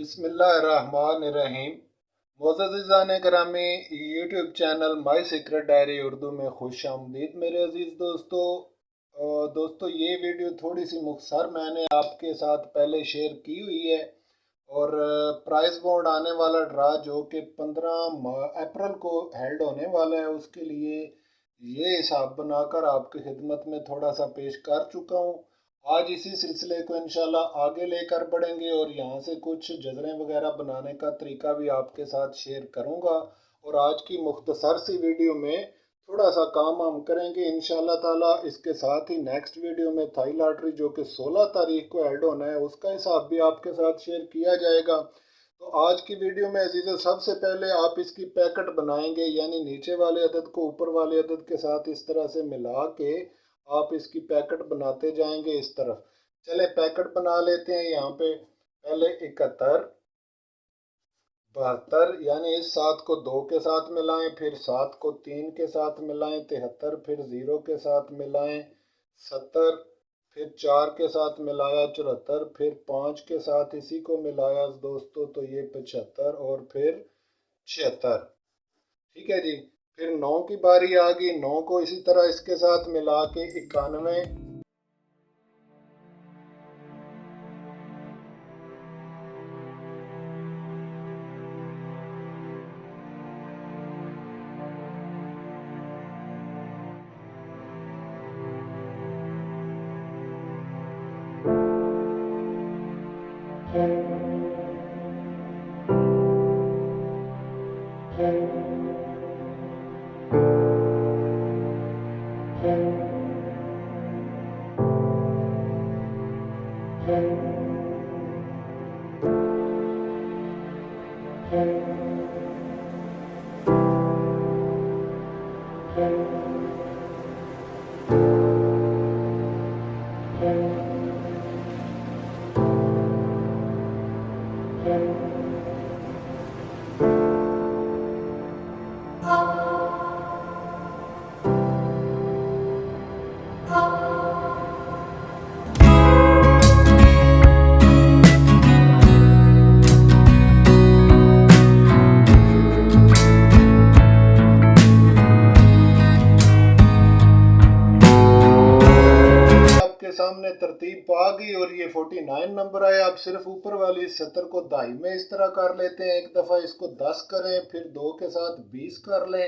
बिस्मिल्लाहिर्रहमानिर्रहीम। मोअज़्ज़ज़ान गिरामी, YouTube channel my secret diary Urdu में खुश आमदीद मेरे अज़ीज़ दोस्तों। दोस्तों, ये वीडियो थोड़ी सी मुख्तसर मैंने आपके साथ पहले शेयर की हुई है। और प्राइस बॉन्ड आने वाला ड्रा जो कि 15 अप्रैल को हेल्ड होने वाला है, उसके लिए ये हिसाब बनाकर आपकी खिदमत में थोड़ा सा पेश कर चुका हूँ। आज इसी सिलसिले को इंशाल्लाह आगे लेकर बढ़ेंगे और यहाँ से कुछ जजरें वगैरह बनाने का तरीका भी आपके साथ शेयर करूँगा। और आज की मुख्तसर सी वीडियो में थोड़ा सा काम हम करेंगे इंशाल्लाह ताला। इसके साथ ही नेक्स्ट वीडियो में थाई लॉटरी जो कि 16 तारीख को ऐड होना है, उसका हिसाब भी आपके साथ शेयर किया जाएगा। तो आज की वीडियो में अजीज़ों, सबसे पहले आप इसकी पैकेट बनाएंगे, यानी नीचे वाले अदद को ऊपर वाले अदद के साथ इस तरह से मिला के आप इसकी पैकेट बनाते जाएंगे इस तरफ। चले पैकेट बना लेते हैं। यहाँ पे पहले 71, 72, यानी इस 7 को 2 के साथ मिलाएं, फिर 7 को 3 के साथ मिलाएं, 73, फिर 0 के साथ मिलाएं, 70, फिर 4 के साथ मिलाया, 74, फिर 5 के साथ इसी को मिलाया दोस्तों, तो ये 75 और फिर 76। ठीक है जी। फिर 9 की बारी आ गई। 9 को इसी तरह इसके साथ मिला के 91, सामने तरतीब आ गई और ये 49 नंबर आया। अब सिर्फ ऊपर वाली 70 को दाई में इस तरह कर लेते हैं। एक दफ़ा इसको 10 करें, फिर 2 के साथ 20 कर लें,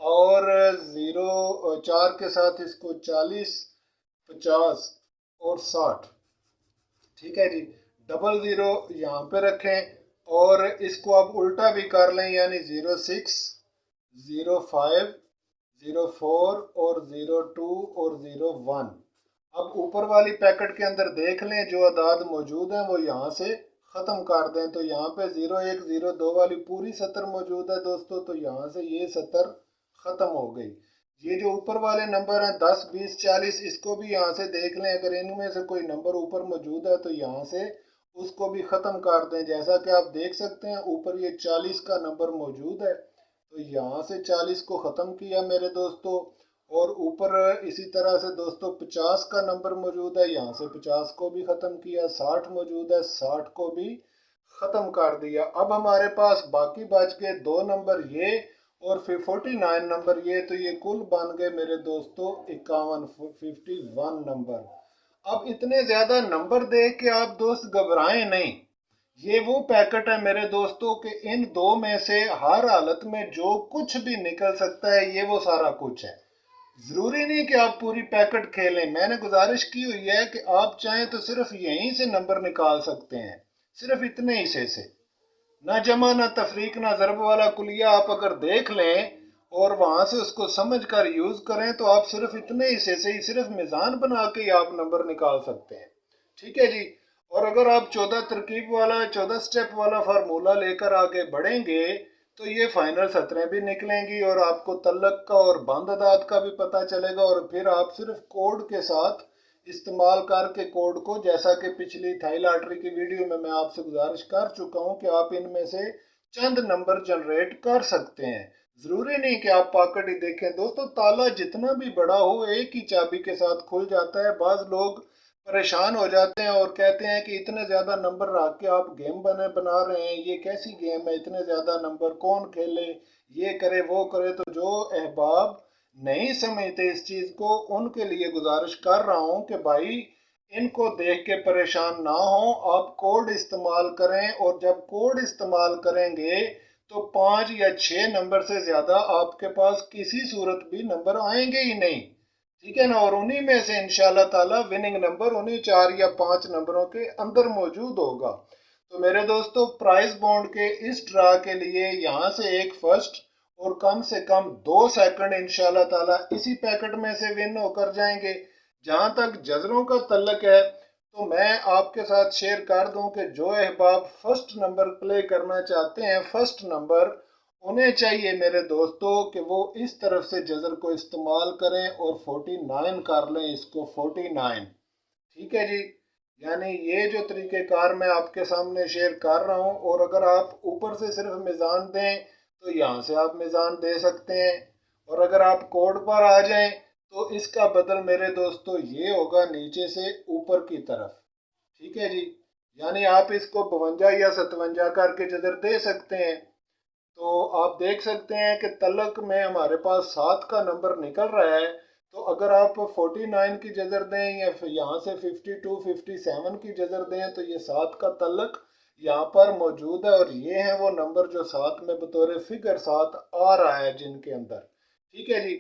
और 4 के साथ इसको 40, 50 और 60। ठीक है जी। डबल ज़ीरो यहाँ पे रखें और इसको अब उल्टा भी कर लें, यानी 06, 05, 04 और 02 और 01। अब ऊपर वाली पैकेट के अंदर देख लें, जो अदाद मौजूद हैं वो यहाँ से ख़त्म कर दें। तो यहाँ पे 01, 02 वाली पूरी 70 मौजूद है दोस्तों, तो यहाँ से ये 70 ख़त्म हो गई। ये जो ऊपर वाले नंबर हैं 10, 20, 40, इसको भी यहाँ से देख लें। अगर इनमें से कोई नंबर ऊपर मौजूद है तो यहाँ से उसको भी ख़त्म कर दें। जैसा कि आप देख सकते हैं ऊपर ये 40 का नंबर मौजूद है, तो यहाँ से 40 को ख़त्म किया मेरे दोस्तों। और ऊपर इसी तरह से दोस्तों 50 का नंबर मौजूद है, यहाँ से 50 को भी ख़त्म किया। 60 मौजूद है, 60 को भी ख़त्म कर दिया। अब हमारे पास बाकी बच गए दो नंबर, ये और फिर 49 नंबर ये। तो ये कुल बन गए मेरे दोस्तों 51, 51 नंबर। अब इतने ज़्यादा नंबर देख के आप दोस्त घबराएं नहीं। ये वो पैकेट है मेरे दोस्तों कि इन दो में से हर हालत में जो कुछ भी निकल सकता है, ये वो सारा कुछ है। जरूरी नहीं कि आप पूरी पैकेट खेलें। मैंने गुजारिश की हुई है कि आप चाहें तो सिर्फ यहीं से नंबर निकाल सकते हैं, सिर्फ इतने हिस्से से। ना जमा ना तफरीक ना ज़रब वाला कुलिया आप अगर देख लें और वहां से उसको समझ कर यूज करें, तो आप सिर्फ इतने हिस्से से ही, सिर्फ मिजान बना के ही आप नंबर निकाल सकते हैं। ठीक है जी। और अगर आप 14 तरकीब वाला, 14 स्टेप वाला फार्मूला लेकर आगे बढ़ेंगे, तो ये फाइनल 17 भी निकलेंगी और आपको तल्लक का और बंद अदाद का भी पता चलेगा। और फिर आप सिर्फ कोड के साथ इस्तेमाल करके कोड को, जैसा कि पिछली थाई लॉटरी की वीडियो में मैं आपसे गुजारिश कर चुका हूं कि आप इनमें से चंद नंबर जनरेट कर सकते हैं। जरूरी नहीं कि आप पॉकेट ही देखें दोस्तों। ताला जितना भी बड़ा हो एक ही चाबी के साथ खुल जाता है। बाज लोग परेशान हो जाते हैं और कहते हैं कि इतने ज़्यादा नंबर रख के आप गेम बना रहे हैं, ये कैसी गेम है, इतने ज़्यादा नंबर कौन खेले, ये करे वो करे। तो जो अहबाब नहीं समझते इस चीज़ को, उनके लिए गुजारिश कर रहा हूँ कि भाई इनको देख के परेशान ना हो, आप कोड इस्तेमाल करें। और जब कोड इस्तेमाल करेंगे तो 5 या 6 नंबर से ज़्यादा आपके पास किसी सूरत भी नंबर आएंगे ही नहीं, ठीक है ना। और उन्हीं में से इंशाल्लाह ताला विनिंग नंबर उन्हीं 4 या 5 नंबरों के अंदर मौजूद होगा। तो मेरे दोस्तों, प्राइस बॉन्ड के इस ड्रा के लिए यहाँ से एक फर्स्ट और कम से कम 2 सेकंड इंशाल्लाह ताला इसी पैकेट में से विन होकर जाएंगे। जहाँ तक जजरों का तल्लक है, तो मैं आपके साथ शेयर कर दूं कि जो अहबाब फर्स्ट नंबर प्ले करना चाहते हैं, फर्स्ट नंबर, उन्हें चाहिए मेरे दोस्तों कि वो इस तरफ से जजर को इस्तेमाल करें और 49 कर लें इसको, 49, ठीक है जी। यानी ये जो तरीक़ेकार मैं आपके सामने शेयर कर रहा हूँ, और अगर आप ऊपर से सिर्फ मिज़ान दें तो यहाँ से आप मिज़ान दे सकते हैं, और अगर आप कोड पर आ जाएं तो इसका बदल मेरे दोस्तों ये होगा नीचे से ऊपर की तरफ, ठीक है जी। यानी आप इसको 52 या 57 करके जजर दे सकते हैं। तो आप देख सकते हैं कि तलक में हमारे पास 7 का नंबर निकल रहा है। तो अगर आप 49 की जजर दें या फिर यहाँ से 52 57 की जजर दें तो ये 7 का तलक यहाँ पर मौजूद है, और ये है वो नंबर जो 7 में बतौर फिगर 7 आ रहा है जिनके अंदर, ठीक है जी।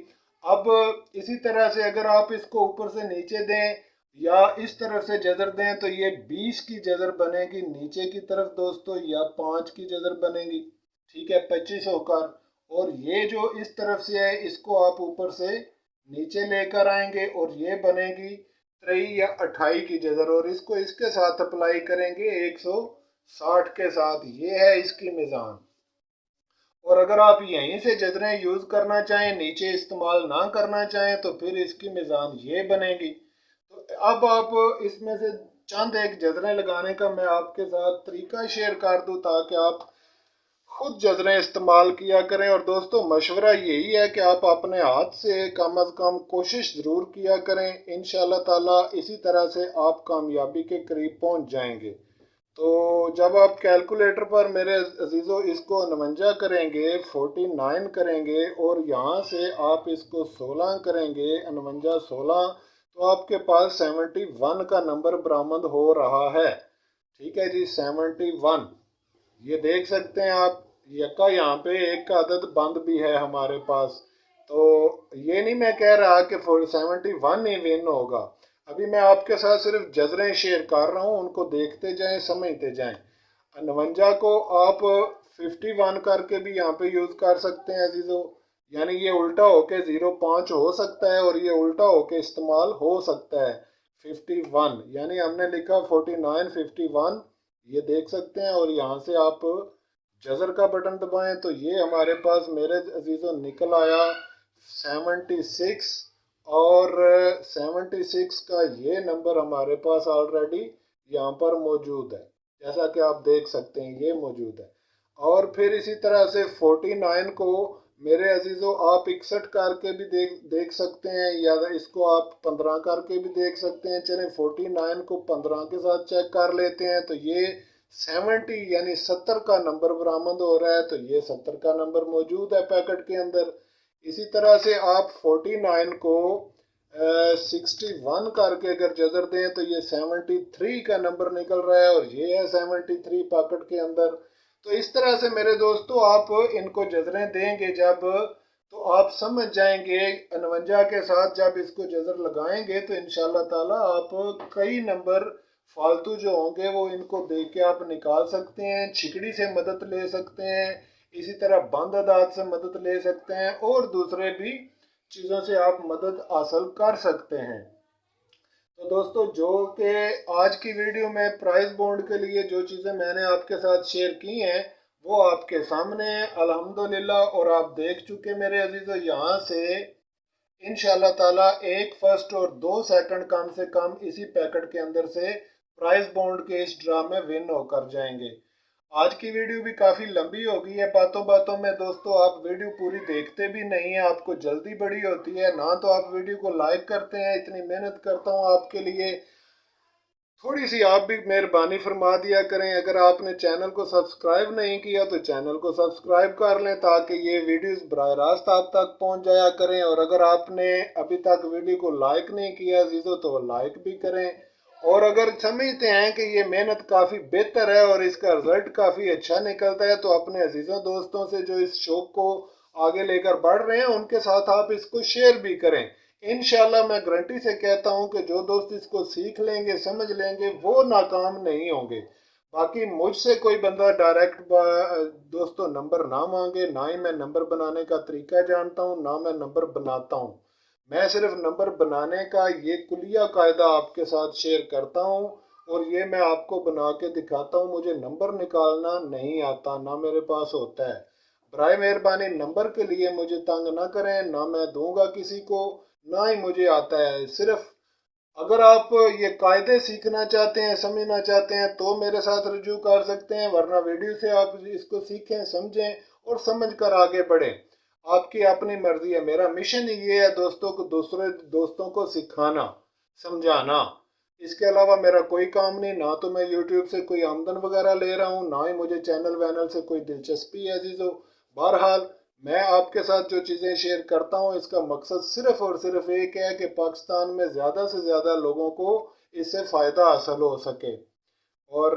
अब इसी तरह से अगर आप इसको ऊपर से नीचे दें या इस तरफ से जजर दें तो ये 20 की जजर बनेगी नीचे की तरफ दोस्तों, या 5 की जजर बनेगी, ठीक है, 25 होकर। और ये जो इस तरफ से है इसको आप ऊपर से नीचे लेकर आएंगे और ये बनेगी 23 या 28 की जजर, और इसको इसके साथ अप्लाई करेंगे 160 के साथ। ये है इसकी मिजान। और अगर आप यहीं से जजरें यूज करना चाहें, नीचे इस्तेमाल ना करना चाहें, तो फिर इसकी मिजान ये बनेगी। तो अब आप इसमें से चंद एक जजरें लगाने का मैं आपके साथ तरीका शेयर कर दूं ताकि आप खुद जजरें इस्तेमाल किया करें। और दोस्तों, मशवरा यही है कि आप अपने हाथ से कम अज़ कम कोशिश ज़रूर किया करें। इंशाल्लाह ताला इसी तरह से आप कामयाबी के करीब पहुंच जाएंगे। तो जब आप कैलकुलेटर पर मेरे अजीज़ों इसको 49 करेंगे, 49 करेंगे, और यहाँ से आप इसको 16 करेंगे, 49 16, तो आपके पास 71 का नंबर बरामद हो रहा है, ठीक है जी, 71। ये देख सकते हैं आप, यक्का यहाँ पे एक का अदद बंद भी है हमारे पास। तो ये नहीं मैं कह रहा कि 71 ही विन होगा। अभी मैं आपके साथ सिर्फ जजरें शेयर कर रहा हूँ, उनको देखते जाएं, समझते जाएं। 49 को आप 51 करके भी यहाँ पे यूज कर सकते हैं अजीजों। यानी ये उल्टा होके 05 हो सकता है और ये उल्टा होके इस्तेमाल हो सकता है 51। यानी हमने लिखा 49 51, ये देख सकते हैं। और यहाँ से आप जजर का बटन दबाएं तो ये हमारे पास मेरे अजीजों निकल आया 76। और 76 का ये नंबर हमारे पास ऑलरेडी यहाँ पर मौजूद है, जैसा कि आप देख सकते हैं ये मौजूद है। और फिर इसी तरह से 49 को मेरे अजीजों आप 61 करके भी देख सकते हैं, या इसको आप 15 करके भी देख सकते हैं। चलें 49 को 15 के साथ चेक कर लेते हैं तो ये 70 यानी 70 का नंबर बरामद हो रहा है। तो ये 70 का नंबर मौजूद है पैकेट के अंदर। इसी तरह से आप 49 को 61 करके अगर जजर दें तो ये 73 का नंबर निकल रहा है, और ये है 73 पैकेट के अंदर। तो इस तरह से मेरे दोस्तों आप इनको जजरें देंगे जब, तो आप समझ जाएंगे 49 के साथ जब इसको जजर लगाएंगे तो इंशाल्लाह ताला आप कई नंबर फालतू जो होंगे वो इनको देख के आप निकाल सकते हैं। छिकड़ी से मदद ले सकते हैं, इसी तरह बंद अदाद से मदद ले सकते हैं, और दूसरे भी चीज़ों से आप मदद हासिल कर सकते हैं। तो दोस्तों, जो कि आज की वीडियो में प्राइस बॉन्ड के लिए जो चीज़ें मैंने आपके साथ शेयर की हैं वो आपके सामने है अल्हम्दुलिल्लाह। और आप देख चुके मेरे अजीज़ों, यहाँ से इंशाल्लाह ताला एक फर्स्ट और 2 सेकंड कम से कम इसी पैकेट के अंदर से प्राइस बॉन्ड के इस ड्रा में विन होकर जाएंगे। आज की वीडियो भी काफ़ी लंबी हो गई है। बातों बातों में दोस्तों आप वीडियो पूरी देखते भी नहीं है, आपको जल्दी बड़ी होती है ना, तो आप वीडियो को लाइक करते हैं। इतनी मेहनत करता हूँ आपके लिए, थोड़ी सी आप भी मेहरबानी फरमा दिया करें, अगर आपने चैनल को सब्सक्राइब नहीं किया तो चैनल को सब्सक्राइब कर लें ताकि ये वीडियोस बराह रास्त आप तक पहुंच जाया करें। और अगर आपने अभी तक वीडियो को लाइक नहीं किया अजीज़ों तो लाइक भी करें। और अगर समझते हैं कि ये मेहनत काफ़ी बेहतर है और इसका रिजल्ट काफ़ी अच्छा निकलता है तो अपने अजीज़ों दोस्तों से जो इस शौक को आगे लेकर बढ़ रहे हैं उनके साथ आप इसको शेयर भी करें। इंशाल्लाह मैं गारंटी से कहता हूं कि जो दोस्त इसको सीख लेंगे समझ लेंगे वो नाकाम नहीं होंगे। बाकी मुझसे कोई बंदा डायरेक्ट दोस्तों नंबर ना मांगे, ना ही मैं नंबर बनाने का तरीका जानता हूं, ना मैं नंबर बनाता हूं। मैं सिर्फ नंबर बनाने का ये कुलिया कायदा आपके साथ शेयर करता हूं और ये मैं आपको बना के दिखाता हूं। मुझे नंबर निकालना नहीं आता, ना मेरे पास होता है। बराए मेहरबानी नंबर के लिए मुझे तंग ना करें, ना मैं दूंगा किसी को, ना ही मुझे आता है। सिर्फ अगर आप ये कायदे सीखना चाहते हैं, समझना चाहते हैं तो मेरे साथ रजू कर सकते हैं, वरना वीडियो से आप इसको सीखें, समझें और समझ कर आगे बढ़ें। आपकी अपनी मर्जी है। मेरा मिशन ये है दोस्तों को, दूसरे दोस्तों को सिखाना, समझाना। इसके अलावा मेरा कोई काम नहीं, ना तो मैं यूट्यूब से कोई आमदन वगैरह ले रहा हूँ, ना ही मुझे चैनल वैनल से कोई दिलचस्पी है अजीजों। बहरहाल मैं आपके साथ जो चीज़ें शेयर करता हूँ इसका मकसद सिर्फ और सिर्फ एक है कि पाकिस्तान में ज़्यादा से ज़्यादा लोगों को इससे फ़ायदा हासिल हो सके। और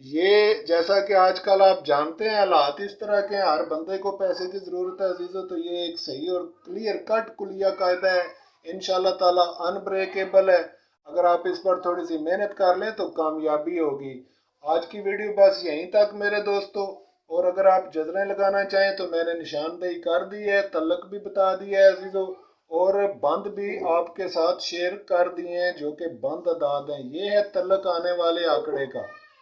ये जैसा कि आजकल आप जानते हैं हालात इस तरह के हैं, हर बंदे को पैसे की ज़रूरत है अजीज़ों। तो ये एक सही और क्लियर कट कुलिया कायदा है, इंशाल्लाह ताला अनब्रेकेबल है। अगर आप इस पर थोड़ी सी मेहनत कर लें तो कामयाबी होगी। आज की वीडियो बस यहीं तक मेरे दोस्तों। और अगर आप जजरें लगाना चाहें तो मैंने निशानदेही कर दी है, तलक भी बता दिया है अजीज़ों, और बंद भी आपके साथ शेयर कर दिए हैं जो कि बंद अदाद हैं। ये है तलक आने वाले आंकड़े का।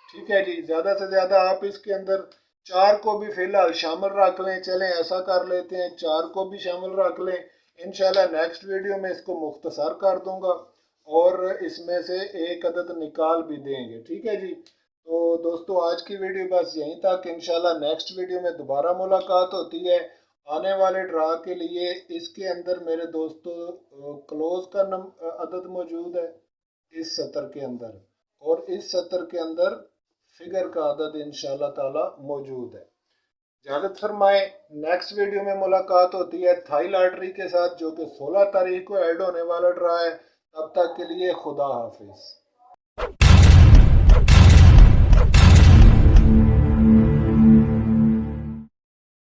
ठीक है जी, ज़्यादा से ज़्यादा आप इसके अंदर चार को भी फिलहाल शामिल रख लें। चलें ऐसा कर लेते हैं, चार को भी शामिल रख लें। इंशाल्लाह नेक्स्ट वीडियो में इसको मुख्तसर कर दूंगा और इसमें से एक अदद निकाल भी देंगे। ठीक है जी। तो दोस्तों आज की वीडियो बस यहीं तक। इंशाल्लाह नेक्स्ट वीडियो में दोबारा मुलाकात होती है। आने वाले ड्रा के लिए इसके अंदर मेरे दोस्तों क्लोज का अदद मौजूद है इस सत्र के अंदर, और इस सत्र के अंदर फिगर का अदद इंशाल्लाह ताला मौजूद है। इजाज़त फरमाए, नेक्स्ट वीडियो में मुलाकात होती है थाई लॉटरी के साथ जो कि 16 तारीख को ऐड होने वाला ड्रा है। तब तक के लिए खुदा हाफिज।